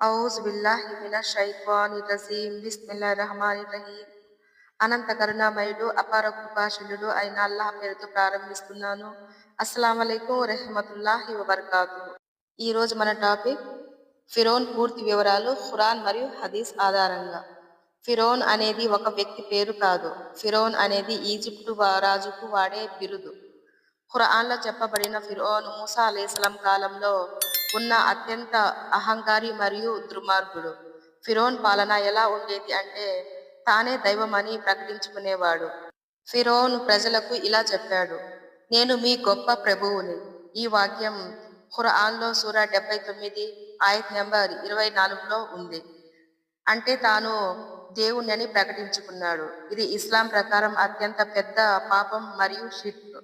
ఔజు బిల్లాహి మినష్ షైత్వానిర్ రజీం. బిస్మిల్లాహిర్ రహమానిర్ రహీం. అనంత కరుణామయుడు, అపార కృపాశీలుడు అయిన అల్లాహ్ పేరుతో ప్రారంభిస్తున్నాను. అస్సలాము అలైకుం వరహ్మతుల్లాహి వబర్కాతుహు. ఈ రోజు మన టాపిక్ ఫిరౌన్ పూర్తి వివరాలు ఖురాన్ మరియు హదీస్ ఆధారంగా. ఫిరౌన్ అనేది ఒక వ్యక్తి పేరు కాదు. ఫిరౌన్ అనేది ఈజిప్టు రాజుకు వాడే బిరుదు. ఖురాన్లో చెప్పబడిన ఫిర్ఔన్ మూసా అలైహిస్సలాం కాలంలో ఉన్న అత్యంత అహంకారి మరియు దుర్మార్గుడు. ఫిరౌన్ పాలన ఎలా ఉండేది అంటే తానే దైవమని ప్రకటించుకునేవాడు. ఫిరౌన్ ప్రజలకు ఇలా చెప్పాడు, నేను మీ గొప్ప ప్రభువుని. ఈ వాక్యం ఖురాన్లో సూరా 79 ఆయత్ నెంబర్ 24లో ఉంది. అంటే తాను దేవుణ్ణి ప్రకటించుకున్నాడు. ఇది ఇస్లాం ప్రకారం అత్యంత పెద్ద పాపం మరియు షిర్క్.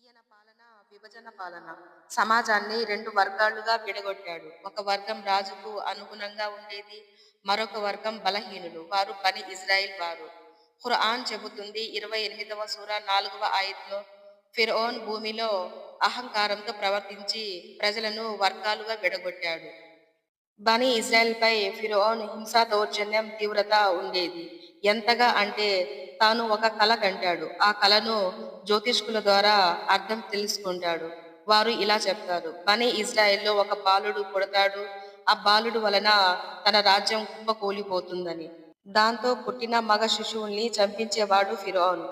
ఈయన పాలన విభజన పాలన. సమాజాన్ని రెండు వర్గాలుగా విడగొట్టాడు. ఒక వర్గం రాజుకు అనుగుణంగా ఉండేది, మరొక వర్గం బలహీనులు. వారు బని ఇజ్రాయిల్ వారు. ఖురాన్ చెబుతుంది 28వ సూరా 4వ ఆయత్లో, ఫిర్ఔన్ భూమిలో అహంకారంతో ప్రవర్తించి ప్రజలను వర్గాలుగా విడగొట్టాడు. బనీ ఇజ్రాయెల్పై ఫిర్ఔన్ హింసా దౌర్జన్యం తీవ్రత ఉండేది. ఎంతగా అంటే తాను ఒక కల కంటాడు. ఆ కలను జ్యోతిష్కుల ద్వారా అర్థం తెలుసుకుంటాడు. వారు ఇలా చెప్తారు, బనీ ఇజ్రాయెల్లో ఒక బాలుడు పుడతాడు. ఆ బాలుడు వలన తన రాజ్యం కుప్పకూలిపోతుందని. దాంతో పుట్టిన మగ శిశువుల్ని చంపించేవాడు ఫిర్ఔన్.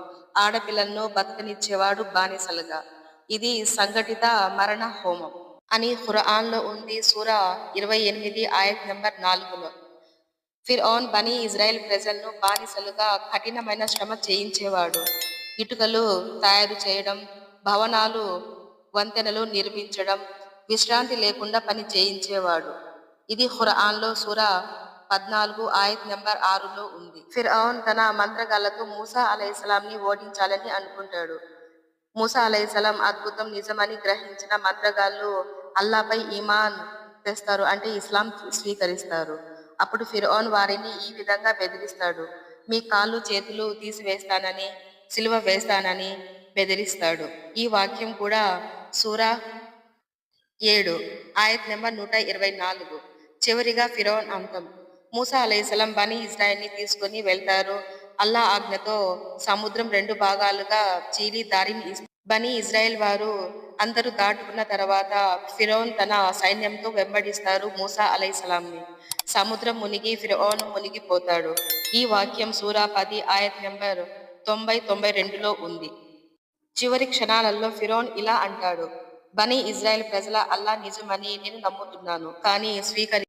ఆడపిల్లలను బతకనిచ్చేవాడు బానిసలుగా. ఇది సంఘటిత మరణ హోమం అని ఖురాన్లో ఉంది సూరా 28 ఆయత్ నెంబర్ 4లో. ఫిర్ఔన్ బనీ ఇజ్రాయెల్ ప్రజలను బానిసలుగా కఠినమైన శ్రమ చేయించేవాడు. ఇటుకలు తయారు చేయడం, భవనాలు, వంతెనలు నిర్మించడం, విశ్రాంతి లేకుండా పని చేయించేవాడు. ఇది ఖురాన్లో సూరా 14 ఆయత్ నెంబర్ 6లో ఉంది. ఫిర్ఔన్ తన మంత్రగాళ్లతో మూసా అలైహిస్సలాంని ఓడించాలని అనుకుంటాడు. మూసా అలైహిస్సలాం అద్భుతం నిజమని గ్రహించిన మంత్రగాళ్ళు అల్లాపై ఈమాన్ తెస్తారు, అంటే ఇస్లాం స్వీకరిస్తారు. అప్పుడు ఫిర్ఔన్ వారిని ఈ విధంగా బెదిరిస్తాడు, మీ కాళ్ళు చేతులు తీసివేస్తానని, సిలువ వేస్తానని బెదిరిస్తాడు. ఈ వాక్యం కూడా సూరా 7 ఆయత్ నెంబర్ 124. చివరిగా ఫిర్ఔన్ అంతం. మూసా అలైహిస్సలాం బనీ ఇజ్రాయెల్ని తీసుకుని వెళ్తారు. అల్లా ఆజ్ఞతో సముద్రం 2 భాగాలుగా చీలి దారిని ఇస్తుంది. బనీ ఇజ్రాయెల్ వారు అందరూ దాటుకున్న తర్వాత ఫిరౌన్ తన సైన్యంతో వెంబడిస్తారు మూసా అలైహిస్సలాంని. సముద్రం మునిగి ఫిరౌన్ మునిగిపోతాడు. ఈ వాక్యం సూరా 10 ఆయత్ నెంబర్ 90-92లో ఉంది. చివరి క్షణాలలో ఫిరౌన్ ఇలా అంటాడు, బనీ ఇజ్రాయెల్ ప్రజల అల్లా నిజమని నేను నమ్ముతున్నాను, కానీ